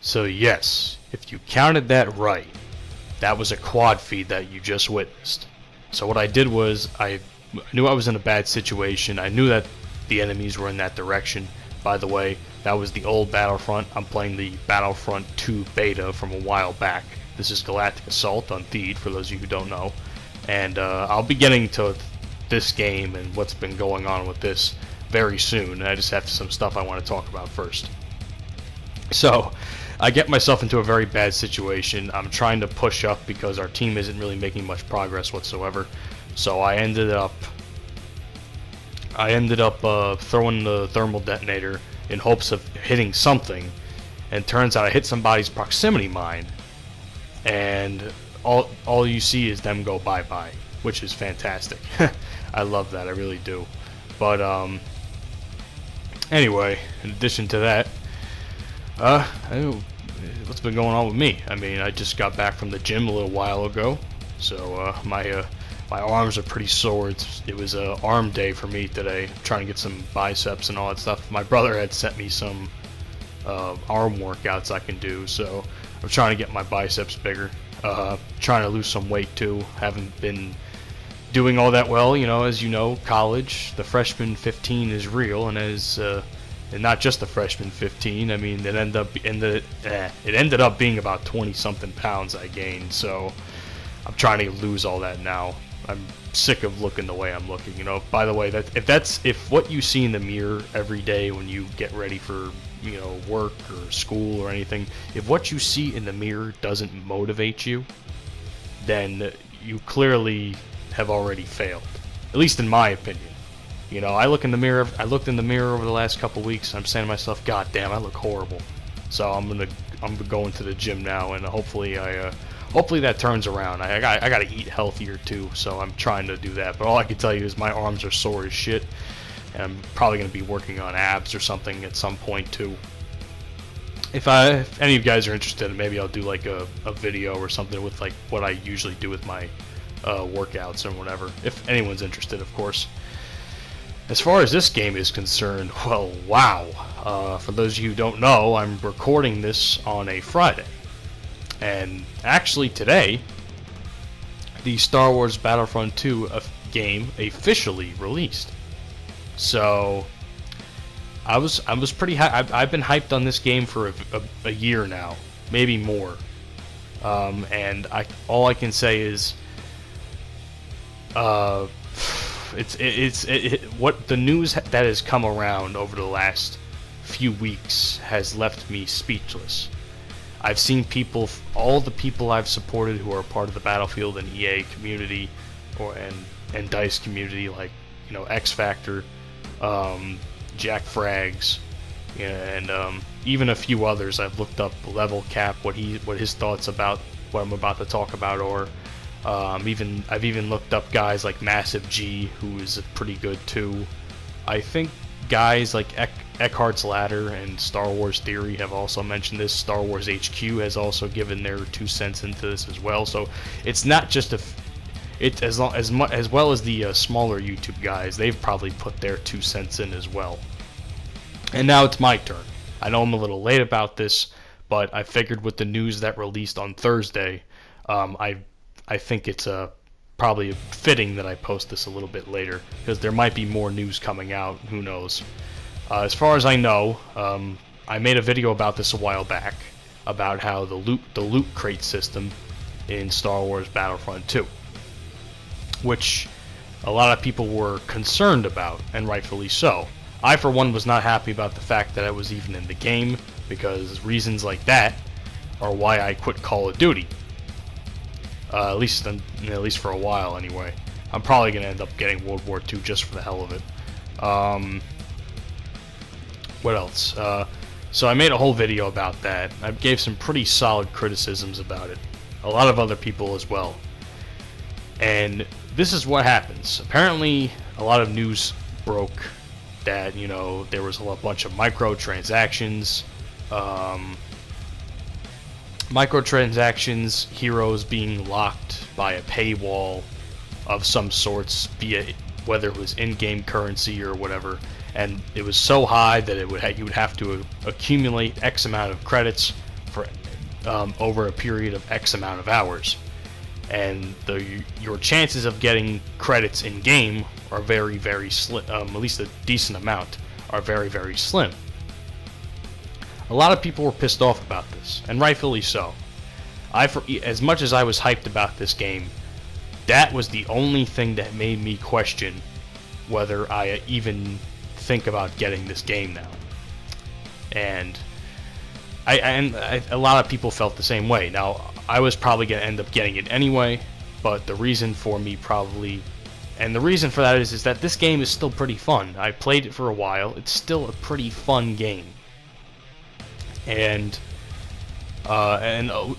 So yes, if you counted that right, that was a quad feed that you just witnessed. So what I did was I knew I was in a bad situation. I knew that the enemies were in that direction. By the way, that was the old Battlefront. I'm playing the Battlefront 2 beta from a while back. This is Galactic Assault on Theed, for those of you who don't know. And I'll be getting to this game and what's been going on with this very soon. I just have some stuff I want to talk about first. So, I get myself into a very bad situation. I'm trying to push up because our team isn't really making much progress whatsoever. So I ended up throwing the thermal detonator in hopes of hitting something, and turns out I hit somebody's proximity mine, and all you see is them go bye-bye, which is fantastic. I love that, I really do. But anyway, in addition to that, what's been going on with me? I mean, I just got back from the gym a little while ago, so my arms are pretty sore. It was a arm day for me today, trying to get some biceps and all that stuff. My brother had sent me some arm workouts I can do, so I'm trying to get my biceps bigger. Trying to lose some weight too. Haven't been doing all that well, as you know, college, the freshman 15 is real, and and not just the freshman 15. I mean, it ended up being about 20 something pounds I gained. So I'm trying to lose all that now. I'm sick of looking the way I'm looking. By the way, if what you see in the mirror every day when you get ready for work or school or anything, if what you see in the mirror doesn't motivate you, then you clearly have already failed. At least in my opinion. I looked in the mirror over the last couple weeks. I'm saying to myself, God damn, I look horrible. So I'm going to the gym now, and hopefully that turns around. I gotta eat healthier too, so I'm trying to do that. But all I can tell you is my arms are sore as shit, and I'm probably gonna be working on abs or something at some point too. If any of you guys are interested, maybe I'll do like a video or something with like what I usually do with my workouts or whatever. If anyone's interested, of course. As far as this game is concerned, well, wow. For those of you who don't know, I'm recording this on a Friday. And actually today, the Star Wars Battlefront 2 game officially released. So, I was pretty hyped. I've been hyped on this game for a year now, maybe more. And all I can say is, what the news that has come around over the last few weeks has left me speechless. I've seen people, all the people I've supported who are part of the Battlefield and EA community, and DICE community, like X Factor, Jack Frags, and even a few others. I've looked up Level Cap, what his thoughts about what I'm about to talk about, or I've even looked up guys like Massive G, who is pretty good too. I think guys like Eckhart's Ladder and Star Wars Theory have also mentioned this. Star Wars HQ has also given their 2 cents into this as well. So it's not just as well as the smaller YouTube guys. They've probably put their 2 cents in as well. And now it's my turn. I know I'm a little late about this, but I figured with the news that released on Thursday, I think it's probably fitting that I post this a little bit later, because there might be more news coming out, who knows. As far as I know, I made a video about this a while back, about how the loot crate system in Star Wars Battlefront 2, which a lot of people were concerned about, and rightfully so. I, for one, was not happy about the fact that I was even in the game, because reasons like that are why I quit Call of Duty. At least for a while, anyway. I'm probably going to end up getting World War II just for the hell of it. What else? So I made a whole video about that. I gave some pretty solid criticisms about it. A lot of other people as well. And this is what happens. Apparently, a lot of news broke that, there was a bunch of microtransactions. Microtransactions, heroes being locked by a paywall of some sorts, whether it was in-game currency or whatever, and it was so high that you would have to accumulate X amount of credits for over a period of X amount of hours. And your chances of getting credits in game are very, very slim. At least a decent amount are very, very slim. A lot of people were pissed off about this, and rightfully so. As much as I was hyped about this game, that was the only thing that made me question whether I even think about getting this game now. And a lot of people felt the same way. Now, I was probably going to end up getting it anyway, but the reason for that is that this game is still pretty fun. I played it for a while. It's still a pretty fun game. And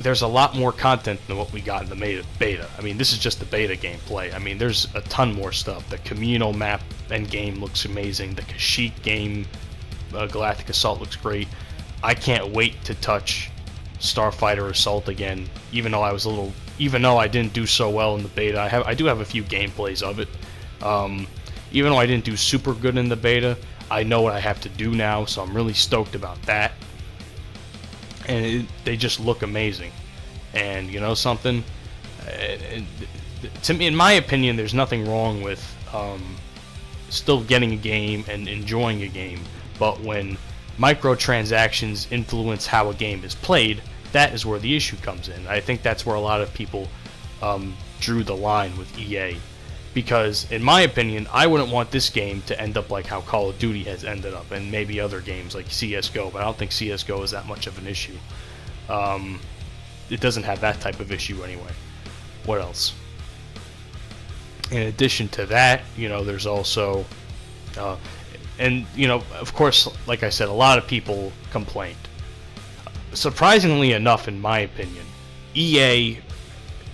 there's a lot more content than what we got in the beta. I mean, this is just the beta gameplay. I mean, there's a ton more stuff. The communal map and game looks amazing. The Kashyyyk game, Galactic Assault, looks great. I can't wait to touch Starfighter Assault again, even though I didn't do so well in the beta. I do have a few gameplays of it. Even though I didn't do super good in the beta, I know what I have to do now, so I'm really stoked about that. And they just look amazing. And you know something? To me, in my opinion, there's nothing wrong with still getting a game and enjoying a game, but when microtransactions influence how a game is played, that is where the issue comes in. I think that's where a lot of people drew the line with EA, because in my opinion, I wouldn't want this game to end up like how Call of Duty has ended up, and maybe other games like CSGO, but I don't think CSGO is that much of an issue. It doesn't have that type of issue anyway. What else? In addition to that, you know, there's also and, you know, of course, like I said, a lot of people complained. Surprisingly enough, in my opinion, EA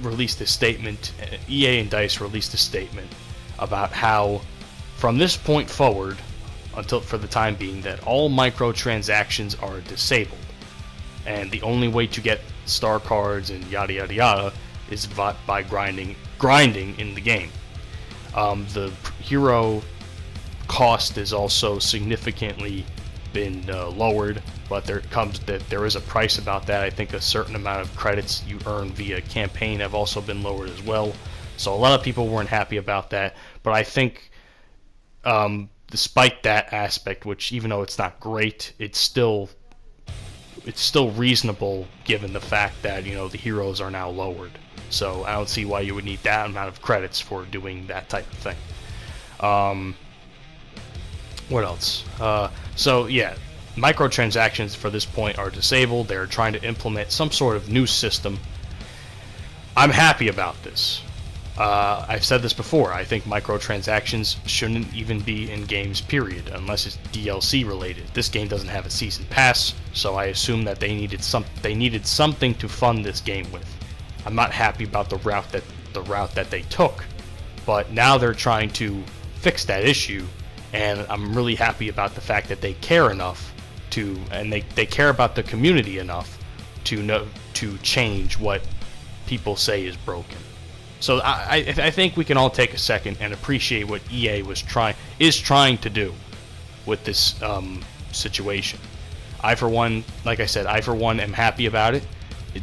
released a statement, EA and DICE released a statement about how, from this point forward, until for the time being, that all microtransactions are disabled. And the only way to get star cards and yada yada yada is by grinding in the game. The hero cost is also significantly been lowered, but there is a price about that. I think a certain amount of credits you earn via campaign have also been lowered as well. So a lot of people weren't happy about that, but I think despite that aspect, which even though it's not great, it's still reasonable given the fact that, you know, the heroes are now lowered. So I don't see why you would need that amount of credits for doing that type of thing. What else? So yeah, microtransactions for this point are disabled. They're trying to implement some sort of new system. I'm happy about this. I've said this before. I think microtransactions shouldn't even be in games, period, unless it's DLC related. This game doesn't have a season pass, so I assume that they needed something to fund this game with. I'm not happy about the route that they took, but now they're trying to fix that issue, and I'm really happy about the fact that they care enough and they care about the community enough to change what people say is broken. So I think we can all take a second and appreciate what EA is trying to do with this situation. I, for one, like I said, am happy about it.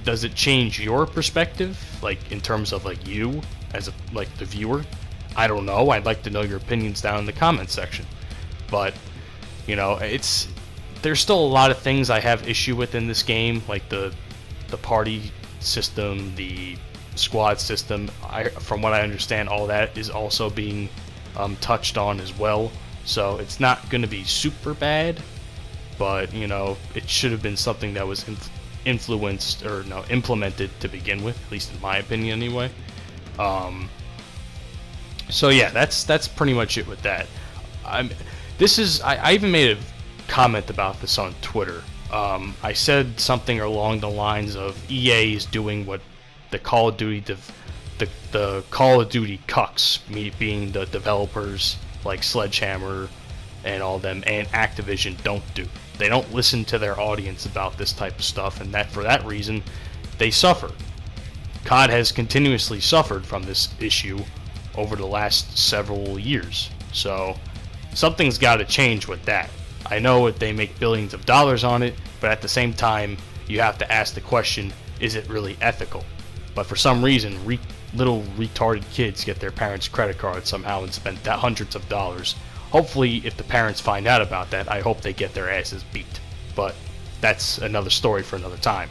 Does it change your perspective, like in terms of like you as the viewer? I don't know. I'd like to know your opinions down in the comments section. But you know, there's still a lot of things I have issue with in this game, like the party system, the squad system. From what I understand, all that is also being touched on as well. So it's not going to be super bad, but you know, it should have been something that was implemented to begin with, at least in my opinion anyway. So yeah, that's pretty much it with that. I even made a comment about this on Twitter. I said something along the lines of EA is doing what the Call of Duty the Call of Duty cucks, me being the developers like Sledgehammer and all them, and Activision don't do. They don't listen to their audience about this type of stuff, and that for that reason they suffer. COD has continuously suffered from this issue over the last several years, so something's got to change with that. I know they make billions of dollars on it, but at the same time, you have to ask the question, is it really ethical? But for some reason, little retarded kids get their parents' credit cards somehow and spend hundreds of dollars. Hopefully, if the parents find out about that, I hope they get their asses beat. But that's another story for another time.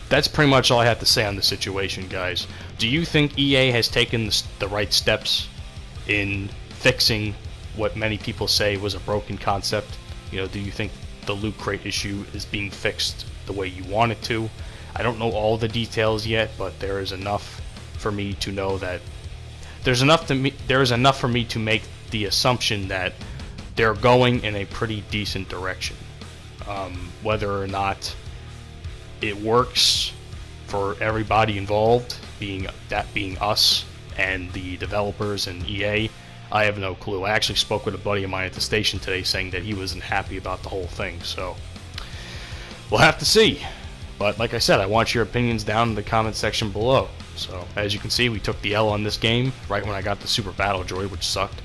That's pretty much all I have to say on the situation, guys. Do you think EA has taken the right steps in fixing what many people say was a broken concept? You know, do you think the loot crate issue is being fixed the way you want it to? I don't know all the details yet, but there is enough for me to know that there is enough for me to make the assumption that they're going in a pretty decent direction. Whether or not it works for everybody involved, being us and the developers and EA, I have no clue. I actually spoke with a buddy of mine at the station today saying that he wasn't happy about the whole thing, so we'll have to see. But like I said, I want your opinions down in the comment section below. So as you can see, we took the L on this game right when I got the Super Battle Droid, which sucked,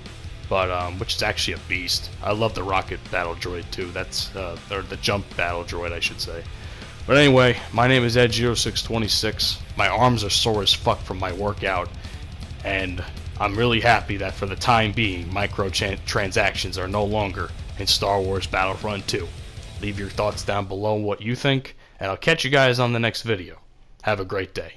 but which is actually a beast. I love the Rocket Battle Droid too. That's or the Jump Battle Droid, I should say. But anyway, my name is Ed0626. My arms are sore as fuck from my workout, and I'm really happy that for the time being, microtransactions are no longer in Star Wars Battlefront 2. Leave your thoughts down below what you think, and I'll catch you guys on the next video. Have a great day.